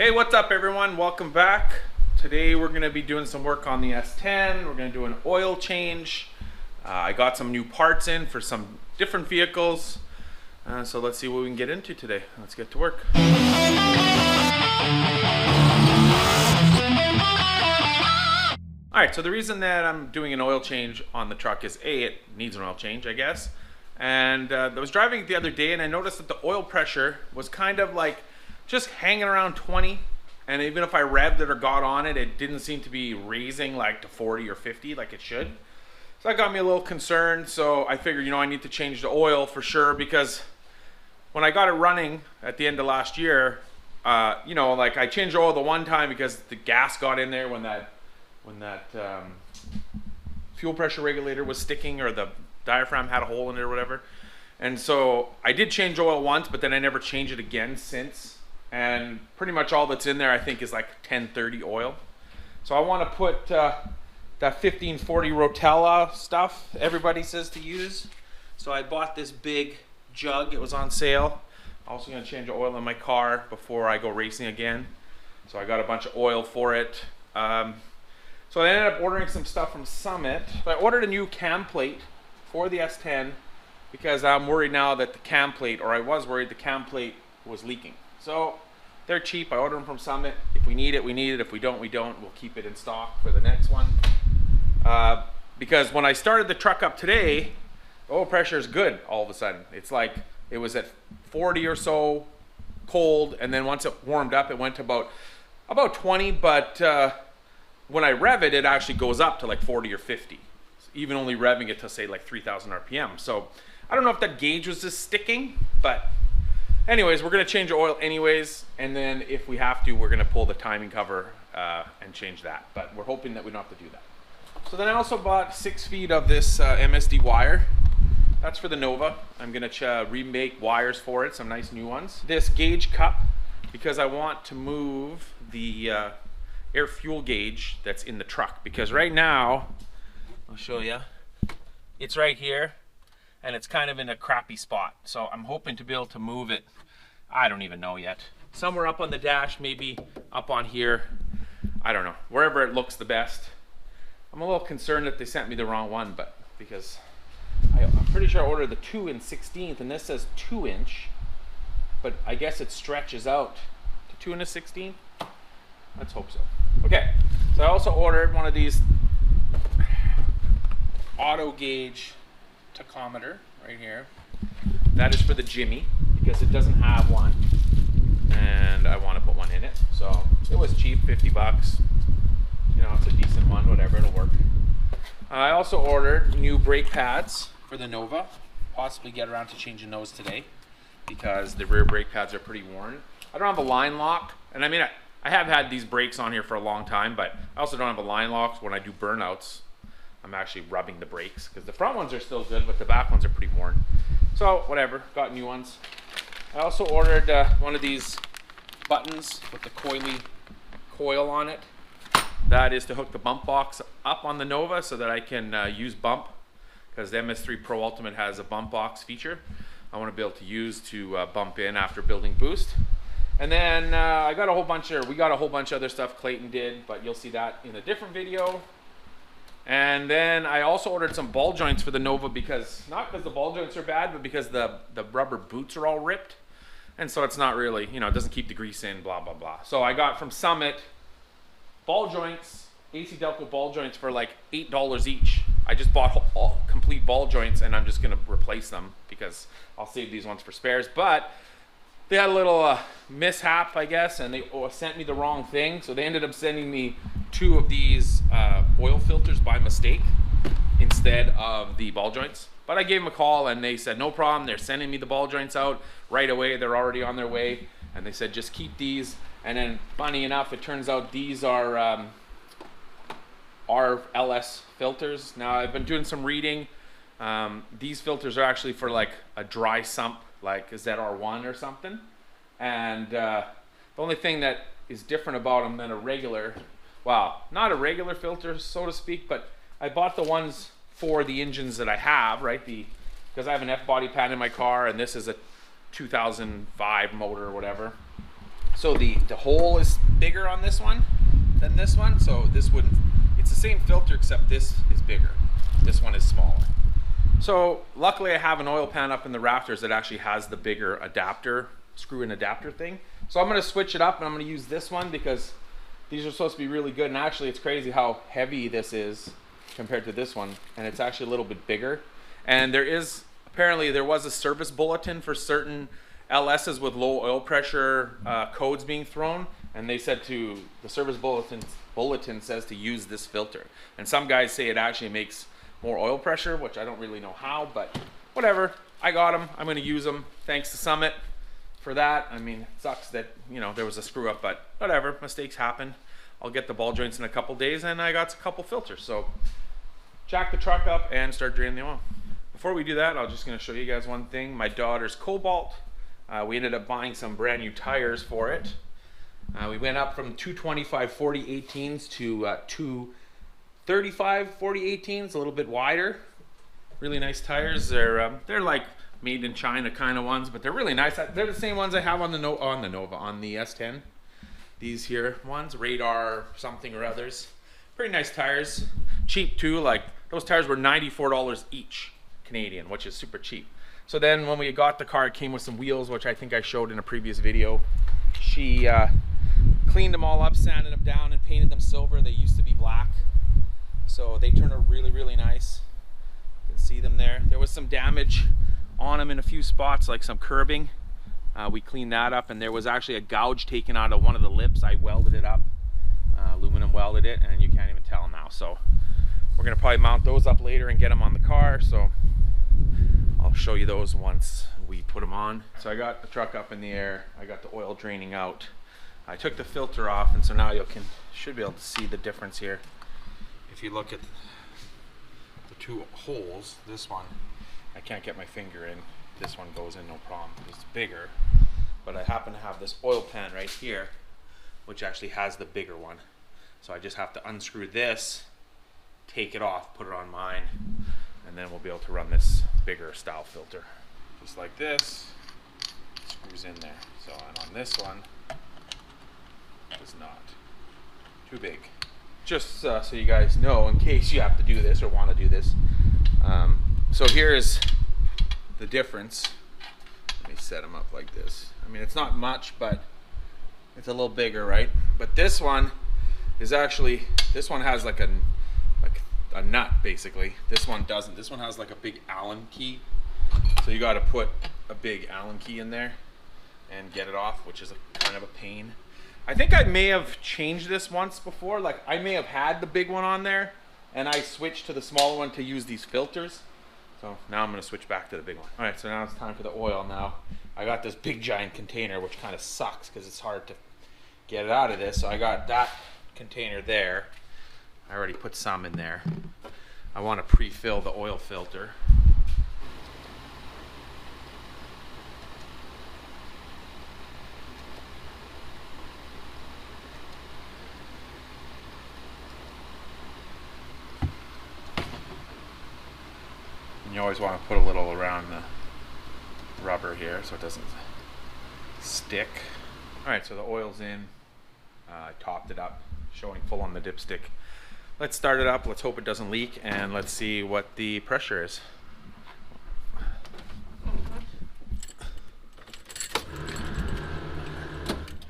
Hey, what's up everyone? Welcome back. Today we're going to be doing some work on the S10. We're going to do an oil change. I got some new parts in for some different vehicles. So let's see what we can get into today. Let's get to work. Alright, so the reason that I'm doing an oil change on the truck is A, it needs an oil change, I guess. And I was driving it the other day and I noticed that the oil pressure was kind of like just hanging around 20, and even if I revved it or got on it, it didn't seem to be raising like to 40 or 50 like it should. So that got me a little concerned. So I figured, I need to change the oil for sure, because when I got it running at the end of last year, like I changed the oil the one time because the gas got in there when that fuel pressure regulator was sticking, or the diaphragm had a hole in it or whatever. And so I did change oil once, but then I never changed it again since. And pretty much all that's in there I think is like 1030 oil. So I want to put that 1540 Rotella stuff everybody says to use. So I bought this big jug, it was on sale. Also going to change the oil in my car before I go racing again. So I got a bunch of oil for it. So I ended up ordering some stuff from Summit. So I ordered a new cam plate for the S10 because I'm worried now that the cam plate, or I was worried the cam plate was leaking. So they're cheap. I ordered them from Summit. If we need it, we need it. If we don't, we don't. We'll keep it in stock for the next one. Because when I started the truck up today, the oil pressure is good all of a sudden. It's like it was at 40 or so cold, and then once it warmed up, it went to about 20. But when I rev it, it actually goes up to like 40 or 50. Even only revving it to say like 3,000 RPM. So I don't know if that gauge was just sticking, but anyways, we're going to change the oil anyways, and then if we have to, we're going to pull the timing cover and change that. But we're hoping that we don't have to do that. So then I also bought 6 feet of this MSD wire. That's for the Nova. I'm going to remake wires for it, some nice new ones. This gauge cup, because I want to move the air fuel gauge that's in the truck. Because right now, I'll show you, it's right here. And it's kind of in a crappy spot. So I'm hoping to be able to move it, I don't even know yet. Somewhere up on the dash, maybe up on here. I don't know, wherever it looks the best. I'm a little concerned that they sent me the wrong one, but because I'm pretty sure I ordered the 2 in 16th, and this says 2-inch, but I guess it stretches out to 2 in a 16th. Let's hope so. Okay, so I also ordered one of these auto gauge tachometer right here. That is for the Jimmy because it doesn't have one, and I want to put one in it. So it was cheap, 50 bucks. It's a decent one, whatever, it'll work. I also ordered new brake pads for the Nova. Possibly get around to changing those today because the rear brake pads are pretty worn. I don't have a line lock, and I mean I have had these brakes on here for a long time, but I also don't have a line lock. When I do burnouts, I'm actually rubbing the brakes because the front ones are still good, but the back ones are pretty worn. So whatever, got new ones. I also ordered one of these buttons with the coil on it. That is to hook the bump box up on the Nova so that I can use bump, because the MS3 Pro Ultimate has a bump box feature I want to be able to use to bump in after building boost. And then we got a whole bunch of other stuff Clayton did, but you'll see that in a different video. And then I also ordered some ball joints for the Nova, because not because the ball joints are bad, but because the rubber boots are all ripped, and so it's not really, it doesn't keep the grease in, blah blah blah. So I got from Summit ball joints, AC Delco ball joints for like $8 each. I just bought all complete ball joints, and I'm just gonna replace them because I'll save these ones for spares. But they had a little mishap, I guess, and they sent me the wrong thing. So they ended up sending me 2 of these oil filters by mistake instead of the ball joints. But I gave them a call, and they said no problem. They're sending me the ball joints out right away. They're already on their way. And they said just keep these. And then funny enough, it turns out these are LS filters. Now I've been doing some reading. These filters are actually for like a dry sump, like a ZR1 or something. And the only thing that is different about them than a regular, well, not a regular filter so to speak, but I bought the ones for the engines that I have, right? Because I have an F body pad in my car, and this is a 2005 motor or whatever. So the hole is bigger on this one than this one. So this wouldn't, it's the same filter except this is bigger. This one is smaller. So luckily I have an oil pan up in the rafters that actually has the bigger adapter, screw-in adapter thing. So I'm gonna switch it up and I'm gonna use this one because these are supposed to be really good. And actually it's crazy how heavy this is compared to this one. And it's actually a little bit bigger. And there is, apparently there was a service bulletin for certain LSs with low oil pressure codes being thrown. And they said to, the service bulletin says to use this filter. And some guys say it actually makes more oil pressure, which I don't really know how, but whatever. I got them. I'm going to use them. Thanks to Summit for that. I mean, it sucks that, you know, there was a screw up, but whatever. Mistakes happen. I'll get the ball joints in a couple days, and I got a couple filters. So jack the truck up and start draining the oil. Before we do that, I'm just going to show you guys one thing. My daughter's Cobalt. We ended up buying some brand new tires for it. We went up from 225 40 18s to 235 40 18s, a little bit wider. Really nice tires. They're like made in China kind of ones, but they're really nice. They're the same ones I have on the Nova, on the S10. These here ones, Radar something or others. Pretty nice tires. Cheap too. Like those tires were $94 each Canadian, which is super cheap. So then when we got the car, it came with some wheels, which I think I showed in a previous video. She cleaned them all up, sanded them down, and painted them silver. They used to be black. So they turned out really, really nice. You can see them there. There was some damage on them in a few spots, like some curbing. We cleaned that up, and there was actually a gouge taken out of one of the lips. I welded it up, aluminum welded it, and you can't even tell now. So we're gonna probably mount those up later and get them on the car. So I'll show you those once we put them on. So I got the truck up in the air. I got the oil draining out. I took the filter off, and so now you should be able to see the difference here. If you look at the two holes, this one, I can't get my finger in. This one goes in no problem. It's bigger, but I happen to have this oil pan right here, which actually has the bigger one. So I just have to unscrew this, take it off, put it on mine, and then we'll be able to run this bigger style filter. Just like this, screws in there. So, and on this one, it's not too big. Just so you guys know, in case you have to do this or want to do this. So here's the difference. Let me set them up like this. I mean, it's not much, but it's a little bigger, right? But this one is actually, this one has like a nut basically. This one doesn't. This one has like a big Allen key. So you got to put a big Allen key in there and get it off, which is kind of a pain. I think I may have changed this once before. Like I may have had the big one on there and I switched to the smaller one to use these filters. So now I'm going to switch back to the big one. All right, so now it's time for the oil now. I got this big giant container, which kind of sucks because it's hard to get it out of this. So I got that container there. I already put some in there. I want to pre-fill the oil filter. And you always want to put a little around the rubber here so it doesn't stick. All right, so the oil's in. I topped it up, showing full on the dipstick. Let's start it up. Let's hope it doesn't leak, and let's see what the pressure is.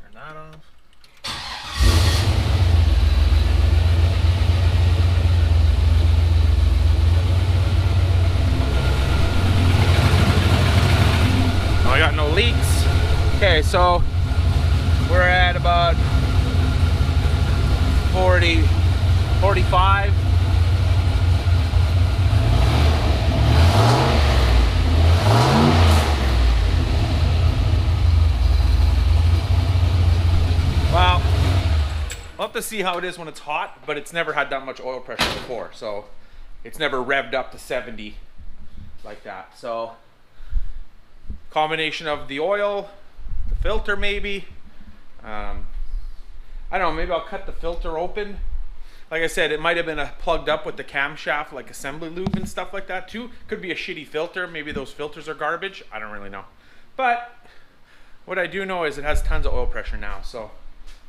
Turn that off. I got no leaks. Okay, so we're at about 40, 45. Well, we'll have to see how it is when it's hot, but it's never had that much oil pressure before, so it's never revved up to 70 like that. So combination of the oil, the filter maybe. I don't know, maybe I'll cut the filter open. Like I said, it might have been plugged up with the camshaft, like assembly lube and stuff like that too. Could be a shitty filter. Maybe those filters are garbage. I don't really know. But What I do know is it has tons of oil pressure now, so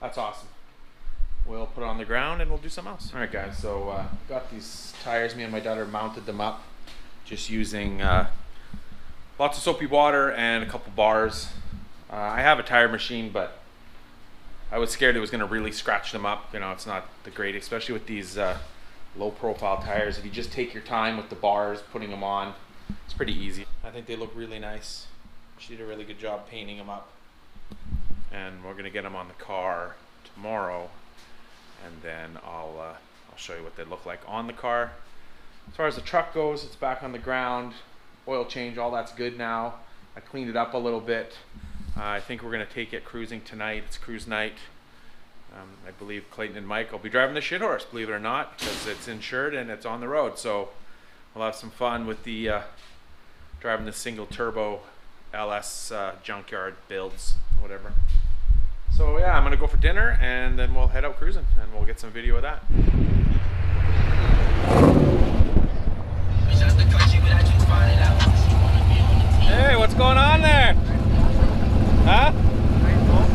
that's awesome. We'll put it on the ground and we'll do something else. All right, guys, so got these tires. Me and my daughter mounted them up just using lots of soapy water and a couple bars. I have a tire machine, but I was scared it was going to really scratch them up. You know, it's not the great, especially with these low profile tires. If you just take your time with the bars, putting them on, it's pretty easy. I think they look really nice. She did a really good job painting them up. And we're going to get them on the car tomorrow. And then I'll show you what they look like on the car. As far as the truck goes, it's back on the ground. Oil change, all that's good now. I cleaned it up a little bit. I think we're going to take it cruising tonight. It's cruise night. I believe Clayton and Mike will be driving the shit horse, believe it or not, because it's insured and it's on the road. So we'll have some fun with the driving the single turbo LS junkyard builds, whatever. So yeah, I'm gonna go for dinner and then we'll head out cruising and we'll get some video of that. Hey, what's going on there? Huh?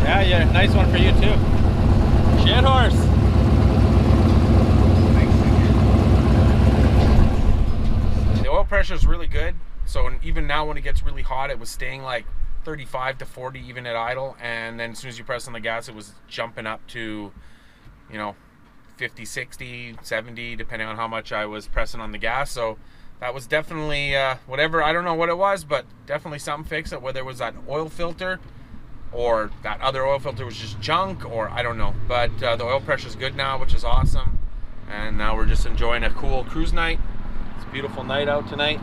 Yeah, yeah, nice one for you too. Shit horse. The oil pressure is really good. So even now when it gets really hot, it was staying like 35 to 40 even at idle, and then as soon as you press on the gas, it was jumping up to, you know, 50, 60, 70, depending on how much I was pressing on the gas. So that was definitely whatever, I don't know what it was, but definitely something fixed it, whether it was that oil filter or that other oil filter was just junk, or I don't know. But the oil pressure is good now, which is awesome. And now we're just enjoying a cool cruise night. It's a beautiful night out tonight,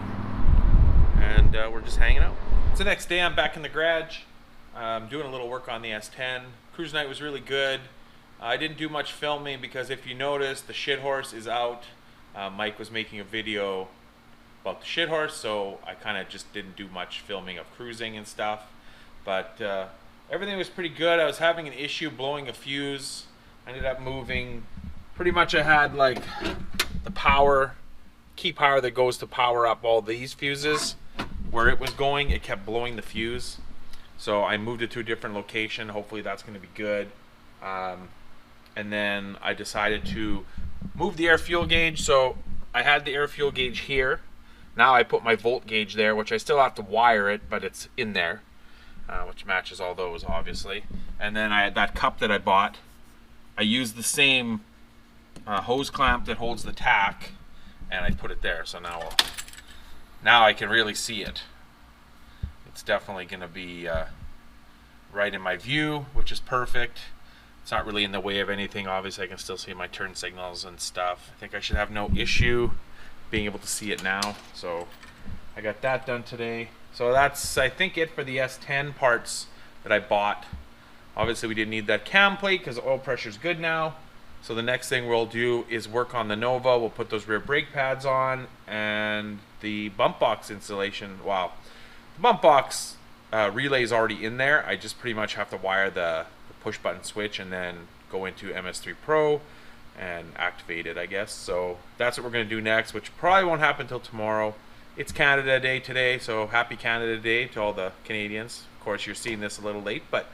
and we're just hanging out. It's the next day. I'm back in the garage. I'm doing a little work on the S10. Cruise night was really good. I didn't do much filming because if you notice, the shit horse is out. Mike was making a video about the shit horse, so I kind of just didn't do much filming of cruising and stuff. But everything was pretty good. I was having an issue blowing a fuse. I ended up moving. Pretty much I had like the power, key power that goes to power up all these fuses. Where it was going, it kept blowing the fuse. So I moved it to a different location. Hopefully that's going to be good. And then I decided to move the air fuel gauge. So I had the air fuel gauge here. Now I put my volt gauge there, which I still have to wire it, but it's in there, which matches all those obviously. And then I had that cup that I bought. I used the same hose clamp that holds the tack, and I put it there. So now I can really see it. It's definitely going to be right in my view, which is perfect. It's not really in the way of anything. Obviously, I can still see my turn signals and stuff. I think I should have no issue being able to see it now. So I got that done today. So that's, I think, it for the S10 parts that I bought. Obviously, we didn't need that cam plate because the oil pressure is good now. So the next thing we'll do is work on the Nova. We'll put those rear brake pads on and the bump box installation. Wow, the bump box relay is already in there. I just pretty much have to wire the push button switch and then go into MS3 Pro and activate it, I guess. So that's what we're going to do next, which probably won't happen until tomorrow. It's Canada Day today, so happy Canada Day to all the Canadians. Of course, you're seeing this a little late, but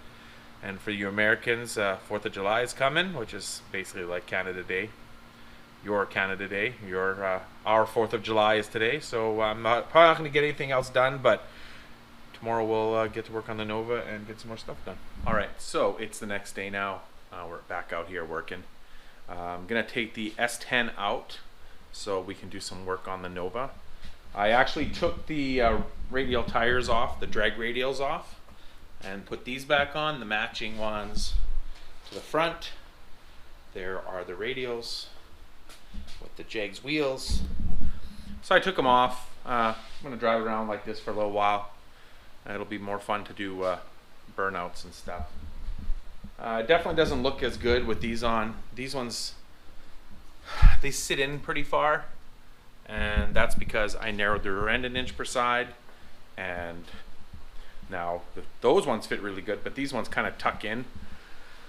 and for you Americans, 4th of July is coming, which is basically like Canada Day. Your Canada Day, our 4th of July is today, so I'm probably not going to get anything else done, but tomorrow we'll get to work on the Nova and get some more stuff done. All right, so it's the next day now. We're back out here working. I'm going to take the S10 out so we can do some work on the Nova. I actually took the radial tires off, the drag radials off, and put these back on, the matching ones to the front. There are the radials with the Jegs wheels. So I took them off. I'm going to drive around like this for a little while. It'll be more fun to do burnouts and stuff. It definitely doesn't look as good with these on. These ones, they sit in pretty far, and that's because I narrowed the rear end an inch per side, and now those ones fit really good, but these ones kind of tuck in.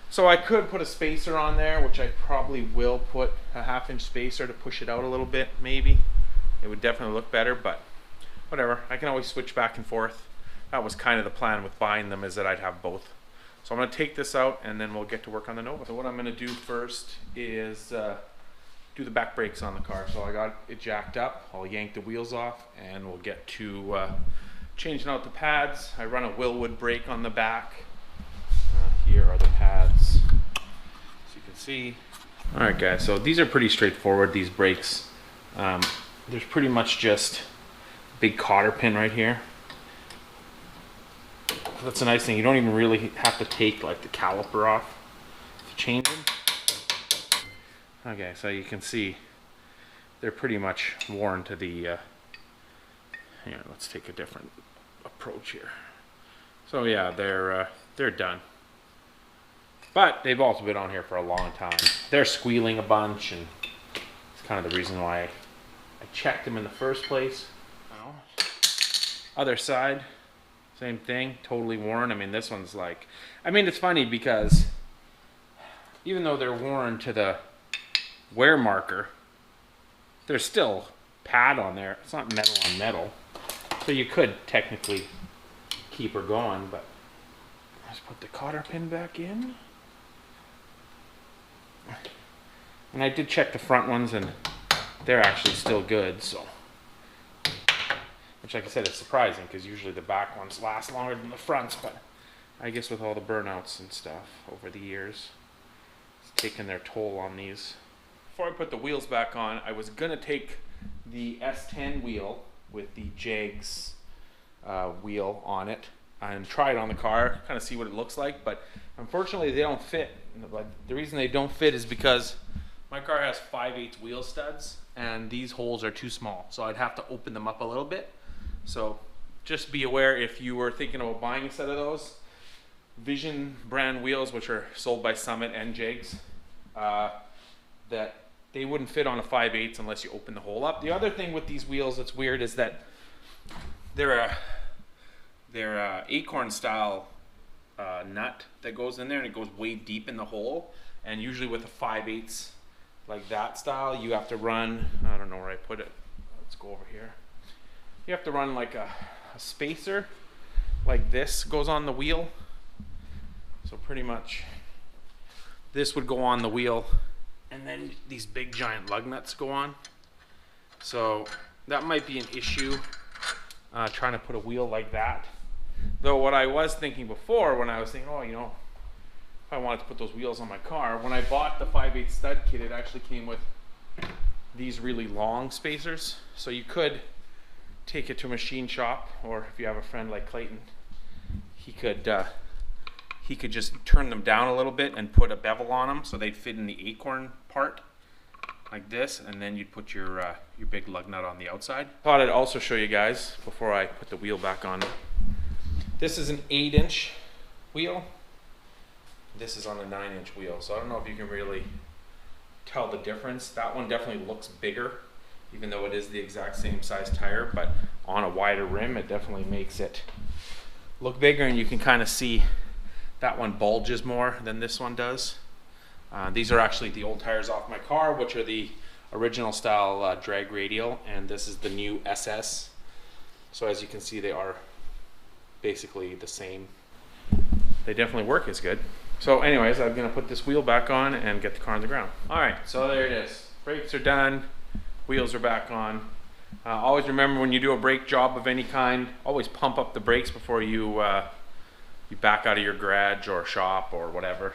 So I could put a spacer on there, which I probably will put a 1/2 inch spacer to push it out a little bit, maybe. It would definitely look better, but whatever. I can always switch back and forth. that was kind of the plan with buying them, is that I'd have both. So I'm going to take this out and then we'll get to work on the Nova. So what I'm going to do first is do the back brakes on the car. So I got it jacked up. I'll yank the wheels off and we'll get to changing out the pads. I run a Willwood brake on the back. Here are the pads, as you can see. All right guys, so these are pretty straightforward, these brakes. There's pretty much just a big cotter pin right here. That's a nice thing. You don't even really have to take like the caliper off to change them. Okay, so you can see they're pretty much worn to the here, let's take a different approach here. So yeah, they're done. But they've also been on here for a long time. They're squealing a bunch, and it's kind of the reason why I checked them in the first place. Other side, same thing, totally worn. I mean, this one's like, I mean, it's funny because even though they're worn to the wear marker, there's still pad on there. It's not metal on metal. So you could technically keep her going, but let's put the cotter pin back in. And I did check the front ones and they're actually still good, so. Which, like I said, is surprising because usually the back ones last longer than the fronts, but I guess with all the burnouts and stuff over the years, it's taken their toll on these. Before I put the wheels back on, I was gonna take the S10 wheel with the Jags wheel on it and try it on the car, kind of see what it looks like, but unfortunately they don't fit. The reason they don't fit is because my car has 5/8 wheel studs and these holes are too small, so I'd have to open them up a little bit. So just be aware, if you were thinking about buying a set of those Vision brand wheels, which are sold by Summit and Jags, that they wouldn't fit on a 5/8 unless you open the hole up. The other thing with these wheels that's weird is that they're acorn style nut that goes in there, and it goes way deep in the hole. And usually with a 5/8 like that style, you have to run, I don't know where I put it. Let's go over here. You have to run like a spacer like this goes on the wheel. So pretty much this would go on the wheel, and then these big giant lug nuts go on. So that might be an issue, trying to put a wheel like that. Though what I was thinking before, when I was thinking, oh, you know, if I wanted to put those wheels on my car, when I bought the 5/8 stud kit, it actually came with these really long spacers. So you could take it to a machine shop, or if you have a friend like Clayton, he could just turn them down a little bit and put a bevel on them so they'd fit in the acorn part like this, and then you'd put your big lug nut on the outside. Thought I'd also show you guys before I put the wheel back on. This is an 8-inch wheel. This is on a 9-inch wheel, so I don't know if you can really tell the difference. That one definitely looks bigger, even though it is the exact same size tire, but on a wider rim, it definitely makes it look bigger, and you can kind of see that one bulges more than this one does. These are actually the old tires off my car, which are the original style drag radial, and this is the new SS. So as you can see, they are basically the same. They definitely work as good. So anyways, I'm gonna put this wheel back on and get the car on the ground. All right, so there it is. Brakes are done, wheels are back on. Always remember, when you do a brake job of any kind, always pump up the brakes before you back out of your garage or shop or whatever.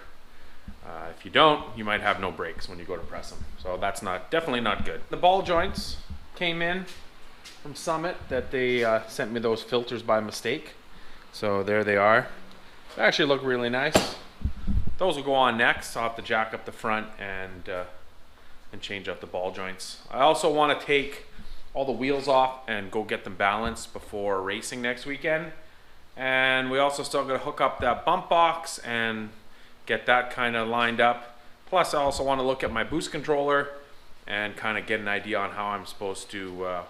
If you don't, you might have no brakes when you go to press them. So that's definitely not good. The ball joints came in from Summit, that they sent me those filters by mistake. So there they are. They actually look really nice. Those will go on next. I'll have to jack up the front and change out the ball joints. I also want to take all the wheels off and go get them balanced before racing next weekend. And we also still got to hook up that bump box and get that kind of lined up. Plus I also want to look at my boost controller and kind of get an idea on how I'm supposed to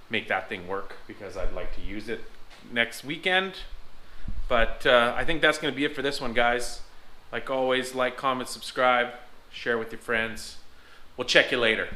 make that thing work, because I'd like to use it next weekend. But I think that's going to be it for this one, guys. Like always, like, comment, subscribe, share with your friends. We'll check you later.